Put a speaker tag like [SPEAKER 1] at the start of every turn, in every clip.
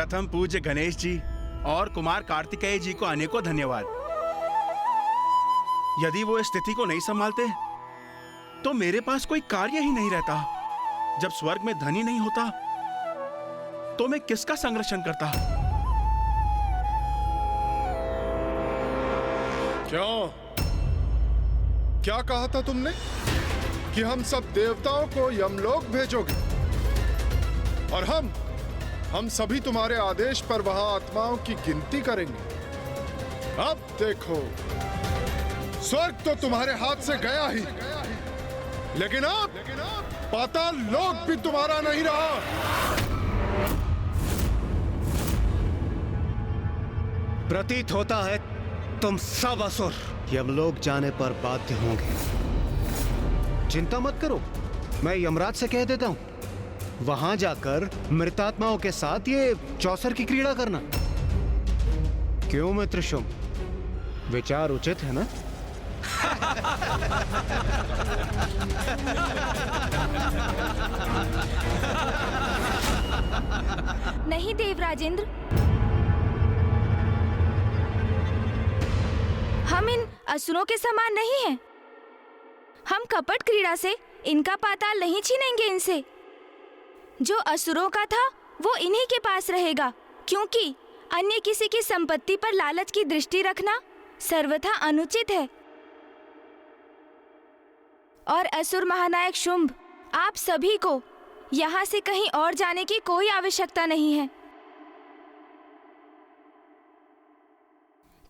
[SPEAKER 1] प्रथम पूज्य गणेश जी और कुमार कार्तिकेय जी को अनेकों धन्यवाद। यदि वो इस स्थिति को नहीं संभालते तो मेरे पास कोई कार्य ही नहीं रहता। जब स्वर्ग में धन ही नहीं होता तो मैं किसका संरक्षण करता?
[SPEAKER 2] क्या कहा था तुमने कि हम सब देवताओं को यमलोक भेजोगे और हम सभी तुम्हारे आदेश पर वहां आत्माओं की गिनती करेंगे। अब देखो, स्वर्ग तो तुम्हारे हाथ से गया ही, लेकिन अब पाताल लोक भी तुम्हारा नहीं रहा।
[SPEAKER 3] प्रतीत होता है तुम सब असुर यमलोक जाने पर बाध्य होंगे। चिंता मत करो, मैं यमराज से कह देता हूं, वहां जाकर मृतात्माओं के साथ ये चौसर की क्रीड़ा करना। क्यों मित्र शुंभ, विचार उचित है ना?
[SPEAKER 4] नहीं देवराजेंद्र, हम इन असुरों के समान नहीं हैं। हम कपट क्रीड़ा से इनका पाताल नहीं छीनेंगे इनसे। जो असुरों का था वो इन्हीं के पास रहेगा, क्योंकि अन्य किसी की संपत्ति पर लालच की दृष्टि रखना सर्वथा अनुचित है। और असुर महानायक शुंभ, आप सभी को यहाँ से कहीं और जाने की कोई आवश्यकता नहीं है।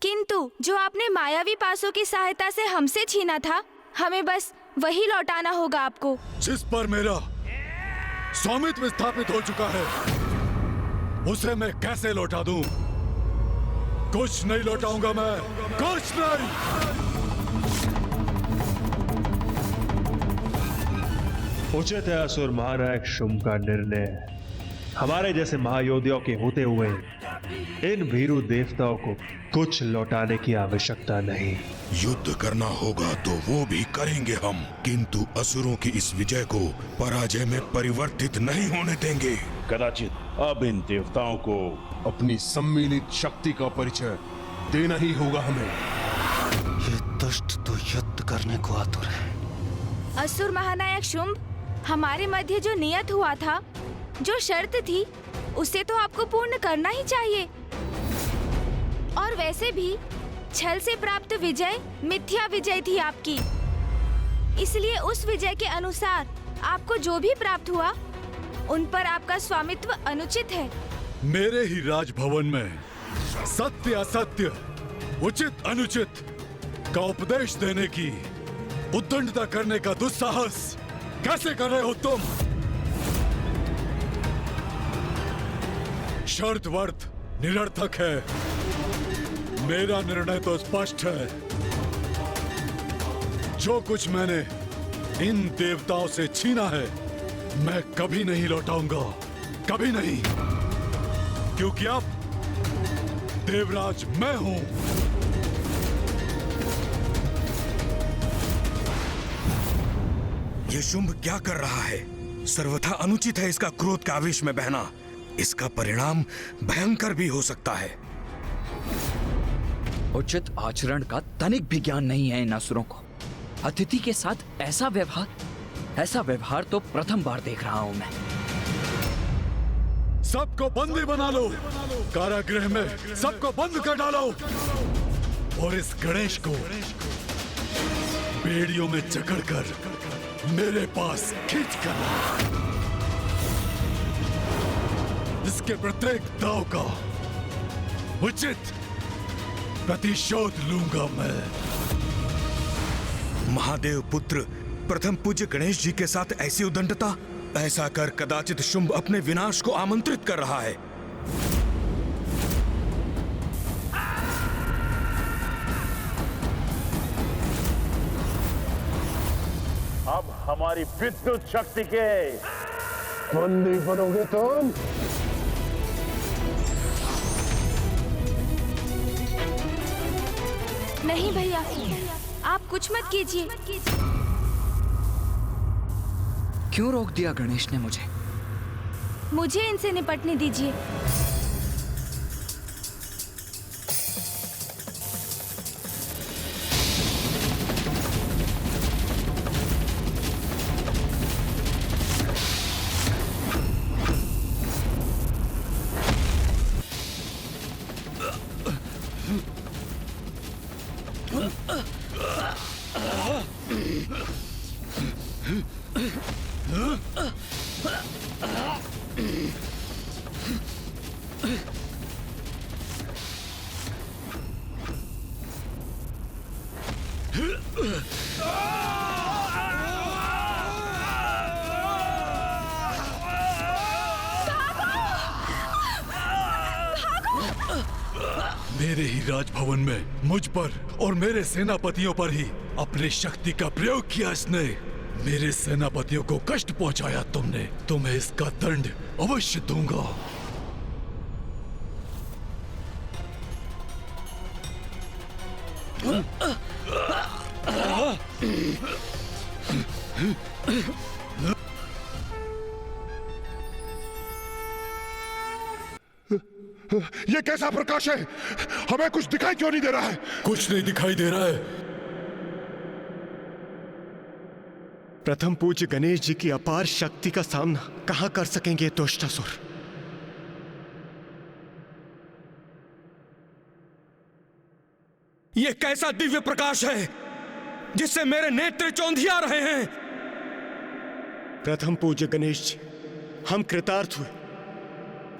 [SPEAKER 4] किंतु जो आपने मायावी पासों की सहायता से हमसे छीना था, हमें बस वही लौटाना होगा आपको।
[SPEAKER 2] जिस पर मेरा स्वामित्व स्थापित हो चुका है, उसे मैं कैसे लौटा दूं? कुछ नहीं लौटाऊंगा मैं, कुछ नहीं।
[SPEAKER 5] उचित है असुर महानायक शुंभ का निर्णय। हमारे जैसे महायोद्धाओं के होते हुए इन भीरू देवताओं को कुछ लौटाने की आवश्यकता नहीं।
[SPEAKER 6] युद्ध करना होगा तो वो भी करेंगे हम, किंतु असुरों की इस विजय को पराजय में परिवर्तित नहीं होने देंगे।
[SPEAKER 7] कदाचित अब इन देवताओं को
[SPEAKER 2] अपनी सम्मिलित शक्ति का परिचय देना ही होगा हमें।
[SPEAKER 3] ये दुष्ट तो युद्ध करने को आतुर है।
[SPEAKER 4] असुर महानायक शुंभ, हमारे मध्य जो नियत हुआ था, जो शर्त थी, उसे तो आपको पूर्ण करना ही चाहिए। और वैसे भी छल से प्राप्त विजय मिथ्या विजय थी आपकी, इसलिए उस विजय के अनुसार आपको जो भी प्राप्त हुआ उन पर आपका स्वामित्व अनुचित है।
[SPEAKER 2] मेरे ही राजभवन में सत्य असत्य, उचित अनुचित का उपदेश देने की, उद्दंडता करने का दुस्साहस कैसे कर रहे हो तुम? शर्त वर्त निरर्थक है। मेरा निर्णय तो स्पष्ट है। जो कुछ मैंने इन देवताओं से छीना है, मैं कभी नहीं लौटाऊंगा, कभी नहीं, क्योंकि अब देवराज मैं हूं।
[SPEAKER 6] ये शुंभ क्या कर रहा है? सर्वथा अनुचित है इसका क्रोध के आवेश में बहना। इसका परिणाम भयंकर भी हो सकता है।
[SPEAKER 8] उचित आचरण का तनिक भी ज्ञान नहीं है इन असुरों को। अतिथि के साथ ऐसा व्यवहार तो प्रथम बार देख रहा हूं मैं।
[SPEAKER 2] सबको बंदी बना लो, कारागृह में सबको बंद कर डालो और इस गणेश को बेड़ियों में जकड़कर मेरे पास खींच कर इसके प्रत्येक दांव का उचित प्रतिशोध लूंगा मैं।
[SPEAKER 6] महादेव पुत्र प्रथम पूज्य गणेश जी के साथ ऐसी उद्दंडता, ऐसा कर कदाचित शुंभ अपने विनाश को आमंत्रित कर रहा है।
[SPEAKER 7] अब हमारी विद्युत शक्ति के
[SPEAKER 2] बंदी बनोगे तुम।
[SPEAKER 4] नहीं भैया, आप कुछ मत कीजिए।
[SPEAKER 8] क्यों रोक दिया गणेश ने मुझे?
[SPEAKER 4] मुझे इनसे निपटने दीजिए।
[SPEAKER 9] मेरे ही राजभवन में मुझ पर और मेरे सेनापतियों पर ही अपनी शक्ति का प्रयोग किया इसने। मेरे सेनापतियों को कष्ट पहुंचाया तुमने, तुम्हें इसका दंड अवश्य दूंगा।
[SPEAKER 6] ये कैसा प्रकाश है? हमें कुछ दिखाई क्यों नहीं दे रहा है?
[SPEAKER 9] कुछ नहीं दिखाई दे रहा है।
[SPEAKER 3] प्रथम पूज्य गणेश जी की अपार शक्ति का सामना कहां कर सकेंगे ये दुष्टासुर?
[SPEAKER 10] ये कैसा दिव्य प्रकाश है जिससे मेरे नेत्र चौंधिया रहे हैं?
[SPEAKER 3] प्रथम पूज्य गणेश जी, हम कृतार्थ हुए।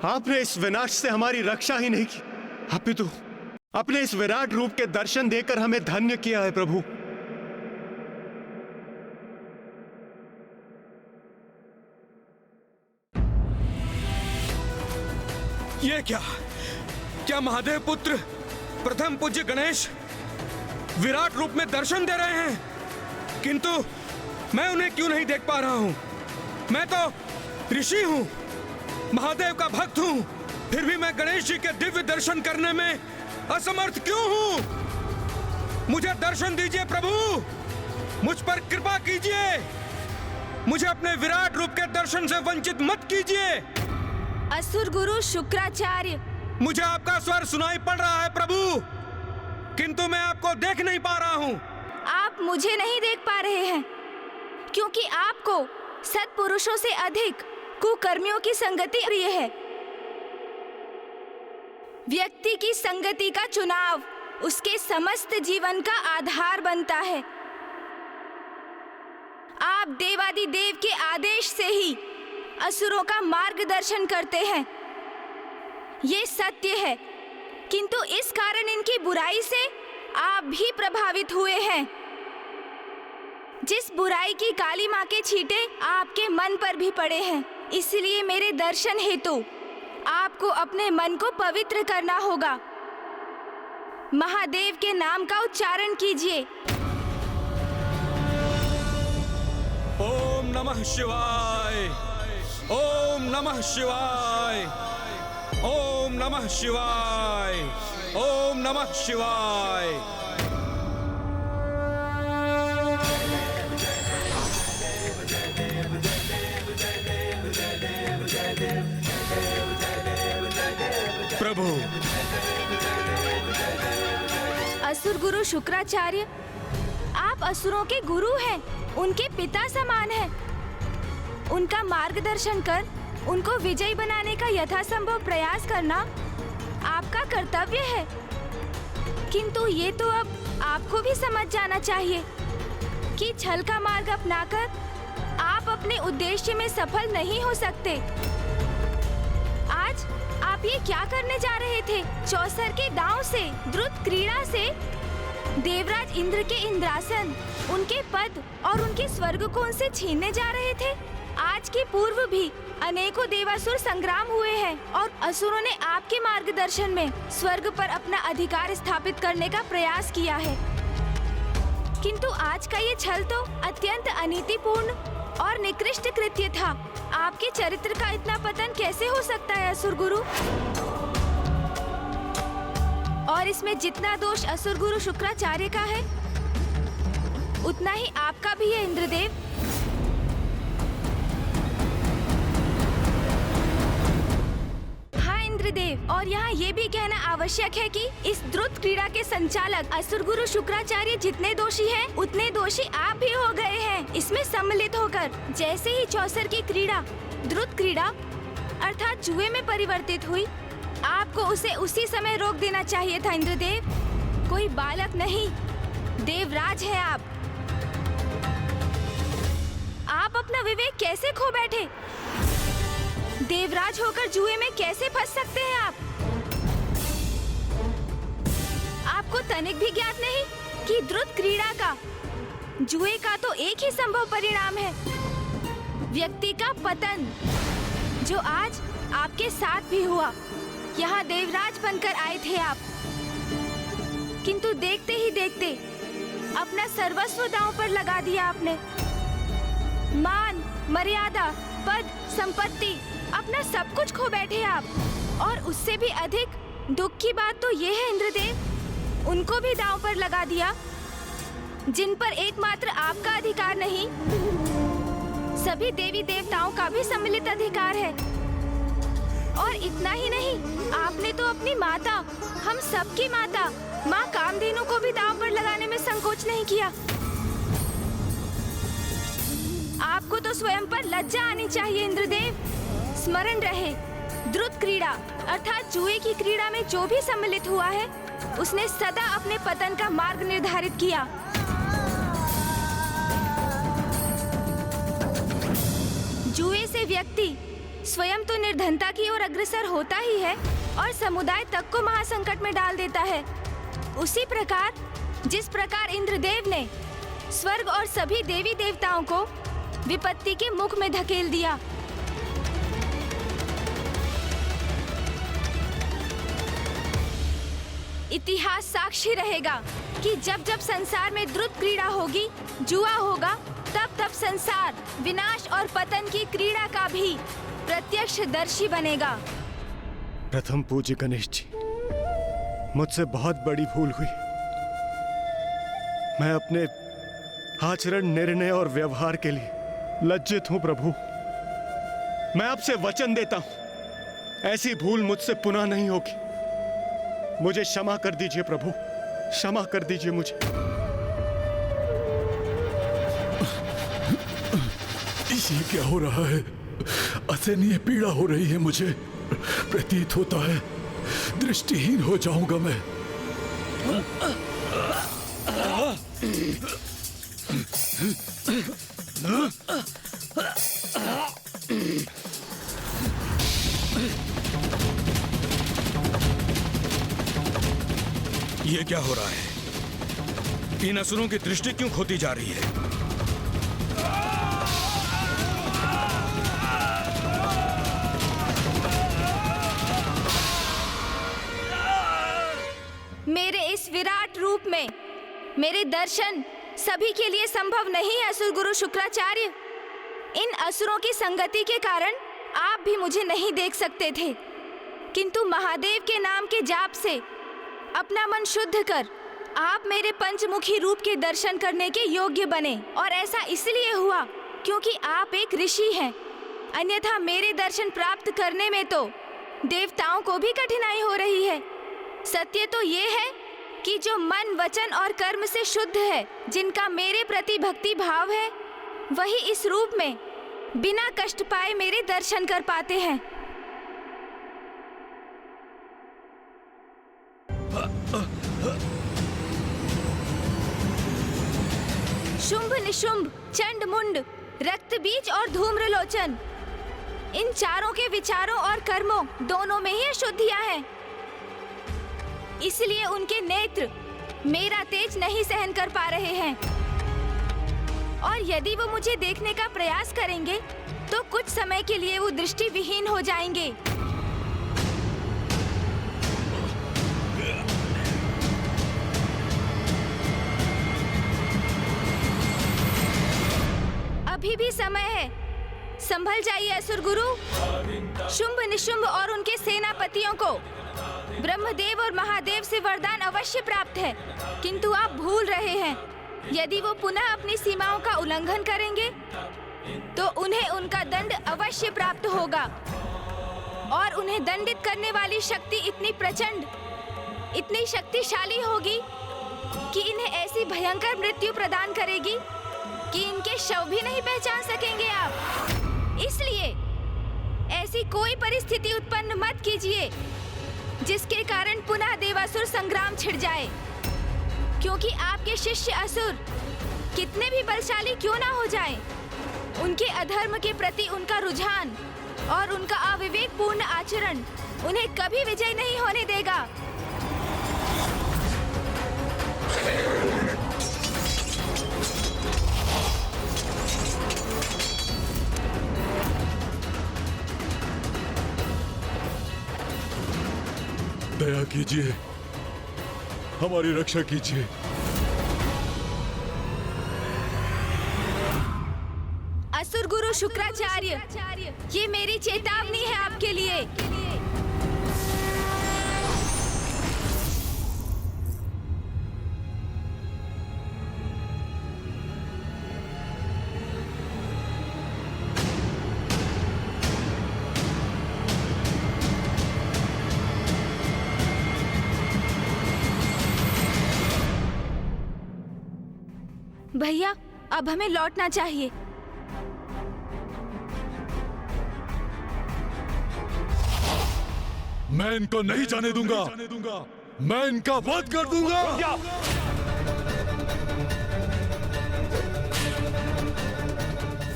[SPEAKER 3] आपने इस विनाश से हमारी रक्षा ही नहीं की, अपितु अपने इस विराट रूप के दर्शन देकर हमें धन्य किया है प्रभु।
[SPEAKER 10] ये क्या महादेव पुत्र प्रथम पूज्य गणेश विराट रूप में दर्शन दे रहे हैं, किंतु मैं उन्हें क्यों नहीं देख पा रहा हूं? मैं तो ऋषि हूं, महादेव का भक्त हूं, फिर भी मैं गणेश जी के दिव्य दर्शन करने में असमर्थ क्यों हूं? मुझे दर्शन दीजिए प्रभु, मुझ पर कृपा कीजिए, मुझे अपने विराट रूप के दर्शन से वंचित मत कीजिए।
[SPEAKER 4] असुर गुरु शुक्राचार्य,
[SPEAKER 10] मुझे आपका स्वर सुनाई पड़ रहा है प्रभु, किंतु मैं आपको देख नहीं पा रहा हूं।
[SPEAKER 4] आप मुझे नहीं देख पा रहे हैं क्योंकि आपको सत्पुरुषों से अधिक कुकर्मियों की संगति प्रिय है। व्यक्ति की संगति का चुनाव उसके समस्त जीवन का आधार बनता है। आप देवादिदेव के आदेश से ही असुरों का मार्गदर्शन करते हैं, ये सत्य है, किंतु इस कारण इनकी बुराई से आप भी प्रभावित हुए हैं। जिस बुराई की काली मां के छींटे आपके मन पर भी पड़े हैं, इसलिए मेरे दर्शन हेतु आपको अपने मन को पवित्र करना होगा। महादेव के नाम का उच्चारण कीजिए।
[SPEAKER 10] ओम नमः शिवाय, ओम नमः शिवाय, ओम नमः शिवाय, ओम नमः शिवाय। प्रभु,
[SPEAKER 4] असुर गुरु शुक्राचार्य, आप असुरों के गुरु हैं, उनके पिता समान हैं। उनका मार्गदर्शन कर उनको विजयी बनाने का यथासंभव प्रयास करना आपका कर्तव्य है, किंतु ये तो अब आपको भी समझ जाना चाहिए कि छल का मार्ग अपनाकर आप अपने उद्देश्य में सफल नहीं हो सकते। आज आप ये क्या करने जा रहे थे? चौसर के दांव से, द्रुत क्रीड़ा से देवराज इंद्र के इंद्रासन, उनके पद और उनके स्वर्ग को उनसे छीनने जा रहे थे। आज के पूर्व भी अनेकों देवासुर संग्राम हुए हैं और असुरों ने आपके मार्गदर्शन में स्वर्ग पर अपना अधिकार स्थापित करने का प्रयास किया है, किंतु आज का ये छल तो अत्यंत अनीतिपूर्ण और निकृष्ट कृत्य था। आपके चरित्र का इतना पतन कैसे हो सकता है असुर गुरु? और इसमें जितना दोष असुर गुरु शुक्राचार्य का है, उतना ही आपका भी है इंद्रदेव। हाँ इंद्रदेव, और यहाँ ये भी कहना आवश्यक है कि इस द्रुत क्रीड़ा के संचालक असुर गुरु शुक्राचार्य जितने दोषी हैं, उतने दोषी आप भी हो गए हैं इसमें सम्मिलित होकर। जैसे ही चौसर की क्रीड़ा द्रुत क्रीड़ा अर्थात जुए में परिवर्तित हुई, आपको उसे उसी समय रोक देना चाहिए था इंद्रदेव। कोई बालक नहीं, देवराज है आप अपना विवेक कैसे खो बैठे? देवराज होकर जुए में कैसे फंस सकते हैं आप? आपको तनिक भी ज्ञात नहीं कि द्रुत क्रीड़ा का, जुए का तो एक ही संभव परिणाम है, व्यक्ति का पतन, जो आज आपके साथ भी हुआ। यहाँ देवराज बनकर आए थे आप, किंतु देखते ही देखते अपना सर्वस्व दांव पर लगा दिया आपने। मान, मर्यादा, पद, संपत्ति, अपना सब कुछ खो बैठे आप। और उससे भी अधिक दुख की बात तो ये है इंद्रदेव, उनको भी दांव पर लगा दिया जिन पर एकमात्र आपका अधिकार नहीं, सभी देवी देवताओं का भी सम्मिलित अधिकार है। और इतना ही नहीं, आपने तो अपनी माता, हम सबकी माता, माँ कामधेनु को भी दांव पर लगाने में संकोच नहीं किया। आपको तो स्वयं पर लज्जा आनी चाहिए इंद्रदेव। स्मरण रहे, द्रुत क्रीड़ा अर्थात जुए की क्रीड़ा में जो भी सम्मिलित हुआ है, उसने सदा अपने पतन का मार्ग निर्धारित किया। जुए से व्यक्ति स्वयं तो निर्धनता की ओर अग्रसर होता ही है और समुदाय तक को महासंकट में डाल देता है। उसी प्रकार जिस प्रकार इंद्रदेव ने स्वर्ग और सभी देवी देवताओं को विपत्ति के मुख में धकेल दिया। इतिहास साक्षी रहेगा कि जब जब संसार में द्रुत क्रीड़ा होगी, जुआ होगा, तब तब संसार विनाश और पतन की क्रीड़ा का भी प्रत्यक्षदर्शी बनेगा।
[SPEAKER 3] प्रथम पूज्य गणेश जी, मुझसे बहुत बड़ी भूल हुई। मैं अपने आचरण, निर्णय और व्यवहार के लिए लज्जित हूं प्रभु। मैं आपसे वचन देता हूं, ऐसी भूल मुझसे पुनः नहीं होगी। मुझे क्षमा कर दीजिए प्रभु, क्षमा कर दीजिए मुझे।
[SPEAKER 9] ये क्या हो रहा है? असहनीय पीड़ा हो रही है मुझे। प्रतीत होता है दृष्टिहीन हो जाऊंगा मैं।
[SPEAKER 10] ये क्या हो रहा है? इन असुरों की दृष्टि क्यों खोती जा रही है?
[SPEAKER 4] मेरे इस विराट रूप में मेरे दर्शन सभी के लिए संभव नहीं है असुर गुरु शुक्राचार्य। इन असुरों की संगति के कारण आप भी मुझे नहीं देख सकते थे, किंतु महादेव के नाम के जाप से अपना मन शुद्ध कर आप मेरे पंचमुखी रूप के दर्शन करने के योग्य बने। और ऐसा इसलिए हुआ क्योंकि आप एक ऋषि हैं, अन्यथा मेरे दर्शन प्राप्त करने में तो देवताओं को भी कठिनाई हो रही है। सत्य तो ये है कि जो मन, वचन और कर्म से शुद्ध है, जिनका मेरे प्रति भक्ति भाव है, वही इस रूप में बिना कष्ट पाए मेरे दर्शन कर पाते हैं। शुंभ निशुंभ, चंड मुंड, रक्त बीज और धूम्रलोचन, इन चारों के विचारों और कर्मों दोनों में ही अशुद्धियां हैं। इसलिए उनके नेत्र मेरा तेज नहीं सहन कर पा रहे हैं, और यदि वो मुझे देखने का प्रयास करेंगे तो कुछ समय के लिए वो दृष्टि विहीन हो जाएंगे। अभी भी समय है, संभल जाइए असुर गुरु। शुंभ निशुंभ और उनके सेनापतियों को ब्रह्मदेव और महादेव से वरदान अवश्य प्राप्त है, किंतु आप भूल रहे हैं, यदि वो पुनः अपनी सीमाओं का उल्लंघन करेंगे तो उन्हें उनका दंड अवश्य प्राप्त होगा। और उन्हें दंडित करने वाली शक्ति इतनी प्रचंड, इतनी शक्तिशाली होगी कि इन्हें ऐसी भयंकर मृत्यु प्रदान करेगी कि इनके शव भी नहीं पहचान सकेंगे आप। इसलिए ऐसी कोई परिस्थिति उत्पन्न मत कीजिए जिसके कारण पुनः देवासुर संग्राम छिड़ जाए, क्योंकि आपके शिष्य असुर कितने भी बलशाली क्यों ना हो जाएं, उनके अधर्म के प्रति उनका रुझान और उनका अविवेकपूर्ण आचरण उन्हें कभी विजय नहीं होने देगा।
[SPEAKER 9] दया कीजिए, हमारी रक्षा कीजिए।
[SPEAKER 4] असुर गुरु शुक्राचार्य, ये मेरी चेतावनी है आपके लिए। भैया, अब हमें लौटना चाहिए।
[SPEAKER 9] मैं इनको नहीं जाने दूंगा। मैं इनका वध कर दूंगा।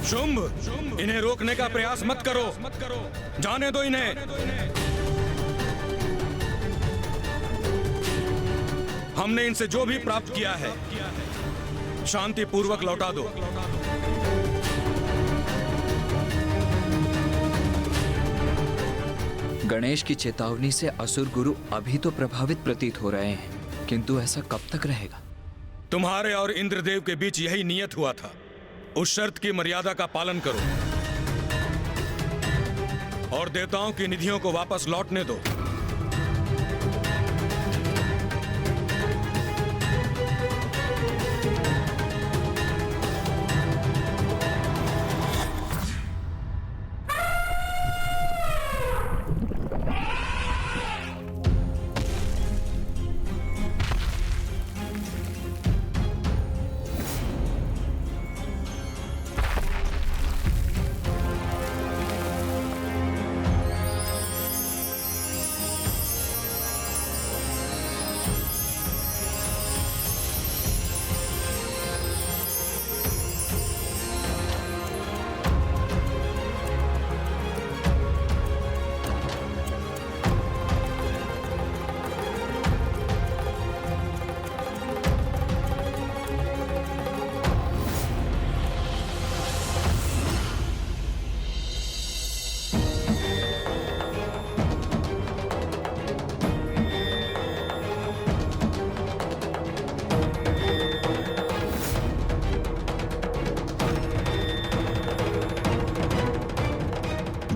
[SPEAKER 10] शुंभ, इन्हें रोकने का प्रयास मत करो। जाने दो इन्हें। हमने इनसे जो भी प्राप्त किया है शांति पूर्वक लौटा दो।
[SPEAKER 8] गणेश की चेतावनी से असुर गुरु अभी तो प्रभावित प्रतीत हो रहे हैं, किंतु ऐसा कब तक रहेगा?
[SPEAKER 10] तुम्हारे और इंद्रदेव के बीच यही नियत हुआ था। उस शर्त की मर्यादा का पालन करो और देवताओं की निधियों को वापस लौटने दो।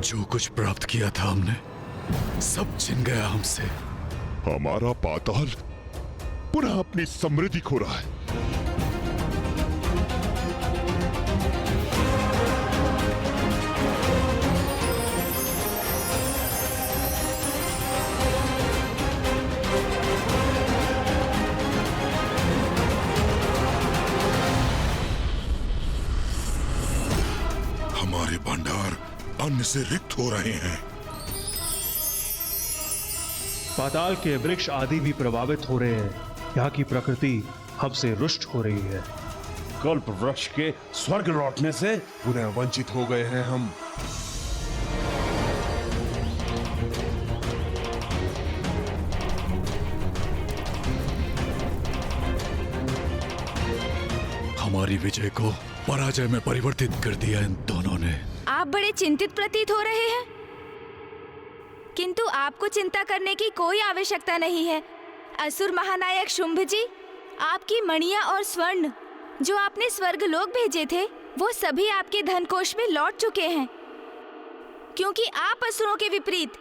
[SPEAKER 9] जो कुछ प्राप्त किया था हमने, सब छिन गया हमसे।
[SPEAKER 6] हमारा पाताल पुनः अपनी समृद्धि खो रहा है। हमारे भंडार अन्न से रिक्त हो रहे हैं।
[SPEAKER 5] पाताल के वृक्ष आदि भी प्रभावित हो रहे हैं। यहाँ की प्रकृति हमसे रुष्ट हो रही है।
[SPEAKER 11] कल्प वृक्ष के स्वर्ग लौटने से पुनः वंचित हो गए हैं हम।
[SPEAKER 9] हमारी विजय को पराजय में परिवर्तित कर दिया इन दोनों ने।
[SPEAKER 4] आप बड़े चिंतित प्रतीत हो रहे हैं, किंतु आपको चिंता करने की कोई आवश्यकता नहीं है। असुर महानायक शुंभ जी, आपकी मणियां और स्वर्ण जो आपने स्वर्ग लोक भेजे थे, वो सभी आपके धनकोष में लौट चुके हैं, क्योंकि आप असुरों के विपरीत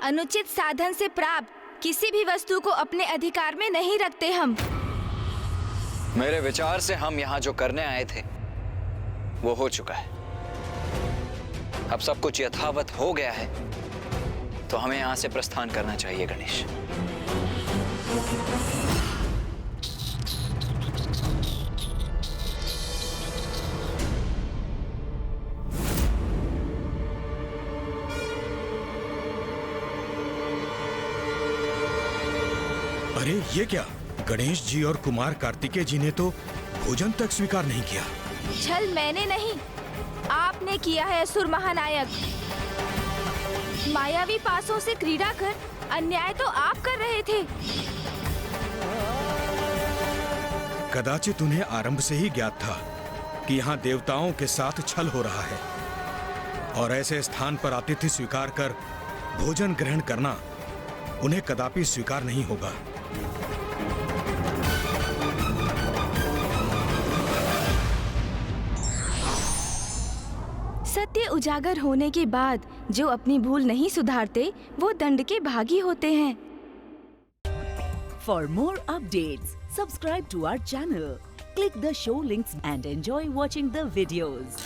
[SPEAKER 4] अनुचित साधन से प्राप्त किसी भी वस्तु को अपने अधिकार में नहीं रखते। हम
[SPEAKER 8] मेरे विचार से हम यहाँ जो करने आए थे वो हो चुका है। अब सब कुछ यथावत हो गया है, तो हमें यहाँ से प्रस्थान करना चाहिए गणेश।
[SPEAKER 10] अरे ये क्या? गणेश जी और कुमार कार्तिकेय जी ने तो भोजन तक स्वीकार नहीं किया।
[SPEAKER 4] छल मैंने नहीं, आपने किया है असुर महानायक। मायावी पासों से क्रीड़ा कर अन्याय तो आप कर रहे थे।
[SPEAKER 10] कदाचित उन्हें आरंभ से ही ज्ञात था कि यहाँ देवताओं के साथ छल हो रहा है और ऐसे स्थान पर आतिथ्य स्वीकार कर भोजन ग्रहण करना उन्हें कदापि स्वीकार नहीं होगा।
[SPEAKER 4] सत्य उजागर होने के बाद जो अपनी भूल नहीं सुधारते वो दंड के भागी होते हैं।
[SPEAKER 12] For more updates, subscribe to our channel, click the show links and enjoy watching the videos.